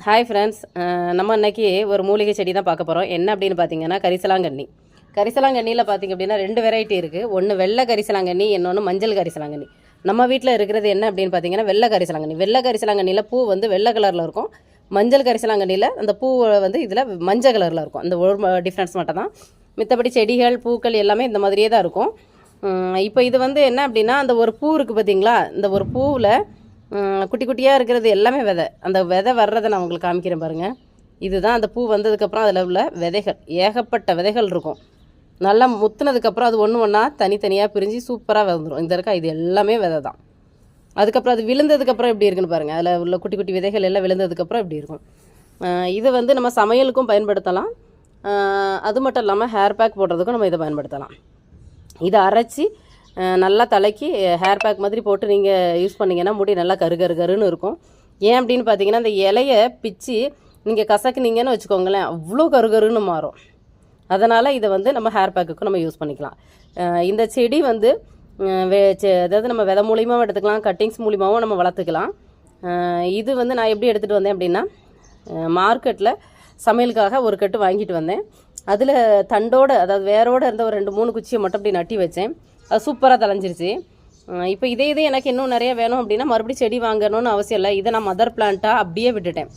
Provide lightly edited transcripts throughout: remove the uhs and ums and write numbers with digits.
Hi friends, நம்ம இன்றைக்கி ஒரு மூலிகை செடி தான் பார்க்க போகிறோம். என்ன அப்படின்னு பார்த்தீங்கன்னா கரிசலாங்கண்ணி. கரிசலாங்கண்ணியில் பார்த்திங்க அப்படின்னா 2 வெரைட்டி இருக்குது. ஒன்று வெள்ளை கரிசலாங்கண்ணி, இன்னொன்று மஞ்சள் கரிசலாங்கண்ணி. நம்ம வீட்டில் இருக்கிறது என்ன அப்படின்னு பார்த்தீங்கன்னா வெள்ளை கரிசலாங்கண்ணி. வெள்ளை கரிசலாங்கண்ணியில் பூ வந்து வெள்ளை கலரில் இருக்கும். மஞ்சள் கரிசலாங்கண்ணியில் அந்த பூ வந்து இதில் மஞ்சள் கலரில் இருக்கும். அந்த ஒரு டிஃப்ரென்ஸ் மட்டும் தான். மித்தபடி செடிகள் பூக்கள் எல்லாமே இந்த மாதிரியே தான் இருக்கும். இப்போ இது வந்து என்ன அப்படின்னா அந்த ஒரு பூ இருக்குது பார்த்தீங்களா, இந்த ஒரு பூவில் குட்டி குட்டியாக இருக்கிறது எல்லாமே விதை. அந்த விதை வர்றதை நான் உங்களுக்கு காமிக்கிறேன் பாருங்கள். இதுதான் அந்த பூ வந்ததுக்கப்புறம் அதில் உள்ள விதைகள். ஏகப்பட்ட விதைகள் இருக்கும். நல்லா முத்துனதுக்கப்புறம் அது ஒன்று ஒன்றா தனித்தனியாக பிரிஞ்சு சூப்பராக வந்துடும். இந்த இருக்கா இது எல்லாமே விதை தான். அதுக்கப்புறம் அது விழுந்ததுக்கப்புறம் எப்படி இருக்குன்னு பாருங்கள். அதில் உள்ள குட்டி குட்டி விதைகள் எல்லாம் விழுந்ததுக்கப்புறம் எப்படி இருக்கும். இது வந்து நம்ம சமையலுக்கும் பயன்படுத்தலாம். அது மட்டும் இல்லாமல் ஹேர் பேக் போடுறதுக்கும் நம்ம இதை பயன்படுத்தலாம். இதை அரைச்சி நல்லா தலைக்கு ஹேர் பேக் மாதிரி போட்டு நீங்கள் யூஸ் பண்ணிங்கன்னா முடி நல்லா கருன்னு இருக்கும். ஏன் அப்படின்னு பார்த்தீங்கன்னா அந்த இலையை பிச்சு நீங்கள் கசக்குனீங்கன்னு வச்சுக்கோங்களேன், அவ்வளோ கருன்னு மாறும். அதனால் இதை வந்து நம்ம ஹேர் பேக்குக்கும் நம்ம யூஸ் பண்ணிக்கலாம். இந்த செடி வந்து அதாவது நம்ம விதை மூலியமாகவும் எடுத்துக்கலாம், கட்டிங்ஸ் மூலியமாகவும் நம்ம வளர்த்துக்கலாம். இது வந்து நான் எப்படி எடுத்துகிட்டு வந்தேன் அப்படின்னா மார்க்கெட்டில் சமையலுக்காக ஒரு கட்டு வாங்கிட்டு வந்தேன். அதில் தண்டோடு அதாவது வேரோடு இருந்த ஒரு 2-3 குச்சியை மட்டும் அப்படி நட்டி வச்சேன். அது சூப்பராக தலைஞ்சிருச்சு. இப்போ இதே எனக்கு இன்னும் நிறைய வேணும் அப்படின்னா மறுபடியும் செடி வாங்கணும்னு அவசியம் இல்லை. இதை நான் மதர் பிளான்ட்டாக அப்படியே விட்டுட்டேன்.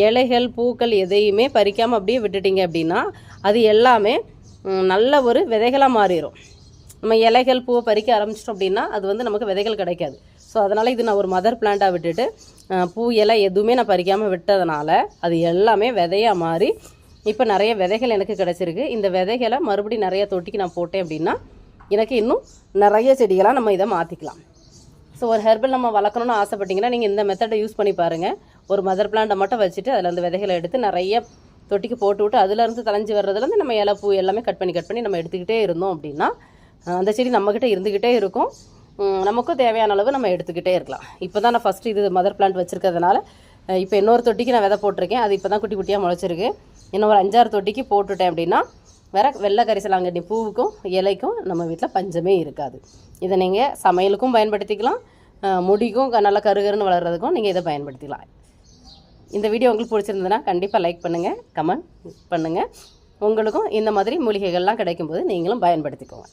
இலைகள் பூக்கள் எதையுமே பறிக்காமல் அப்படியே விட்டுட்டிங்க அப்படின்னா அது எல்லாமே நல்ல ஒரு விதைகளாக மாறிடும். நம்ம இலைகள் பூவை பறிக்க ஆரம்பிச்சிட்டோம் அப்படின்னா அது வந்து நமக்கு விதைகள் கிடைக்காது. ஸோ அதனால் இது நான் ஒரு மதர் பிளான்ட்டாக விட்டுட்டு பூ இலை எதுவுமே நான் பறிக்காமல் விட்டதுனால அது எல்லாமே விதையாக மாறி இப்போ நிறைய விதைகள் எனக்கு கிடச்சிருக்கு. இந்த விதைகளை மறுபடியும் நிறைய தொட்டிக்கு நான் போட்டேன் அப்படின்னா எனக்கு இன்னும் நிறைய செடிகளாக நம்ம இதை மாற்றிக்கலாம். ஸோ ஒரு ஹெர்பல் நம்ம வளர்க்கணும்னு ஆசைப்பட்டிங்கன்னா நீங்கள் இந்த மெத்தடை யூஸ் பண்ணி பாருங்கள். ஒரு மதர் பிளான்ட்டை மட்டும் வச்சுட்டு அதில் அந்த விதைகளை எடுத்து நிறைய தொட்டிக்கு போட்டு விட்டு அதுலேருந்து தலைஞ்சி வர்றதுலேருந்து நம்ம இலை பூ எல்லாமே கட் பண்ணி நம்ம எடுத்துக்கிட்டே இருந்தோம் அப்படின்னா அந்த செடி நம்மக்கிட்ட இருந்துக்கிட்டே இருக்கும். நமக்கும் தேவையான அளவு நம்ம எடுத்துக்கிட்டே இருக்கலாம். இப்போ தான் நான் ஃபஸ்ட்டு இது மதர் பிளான்ட் வச்சுருக்கிறதுனால இப்போ இன்னொரு தொட்டிக்கு நான் விதை போட்டிருக்கேன். அது இப்போ தான் குட்டி குட்டியாக முளைச்சிருக்கு. இன்னும் ஒரு 5-6 தொட்டிக்கு போட்டுட்டேன் அப்படின்னா வேறு வெள்ளை கரிசலாங்கண்ணி பூவுக்கும் இலைக்கும் நம்ம வீட்டில் பஞ்சமே இருக்காது. இதை நீங்கள் சமையலுக்கும் பயன்படுத்திக்கலாம், முடிக்கும் நல்லா கருன்னு வளர்கிறதுக்கும் நீங்கள் இதை பயன்படுத்திக்கலாம். இந்த வீடியோ உங்களுக்கு பிடிச்சிருந்ததுன்னா கண்டிப்பாக லைக் பண்ணுங்கள், கமெண்ட் பண்ணுங்கள். உங்களுக்கும் இந்த மாதிரி மூலிகைகள்லாம் கிடைக்கும்போது நீங்களும் பயன்படுத்திக்கோங்க.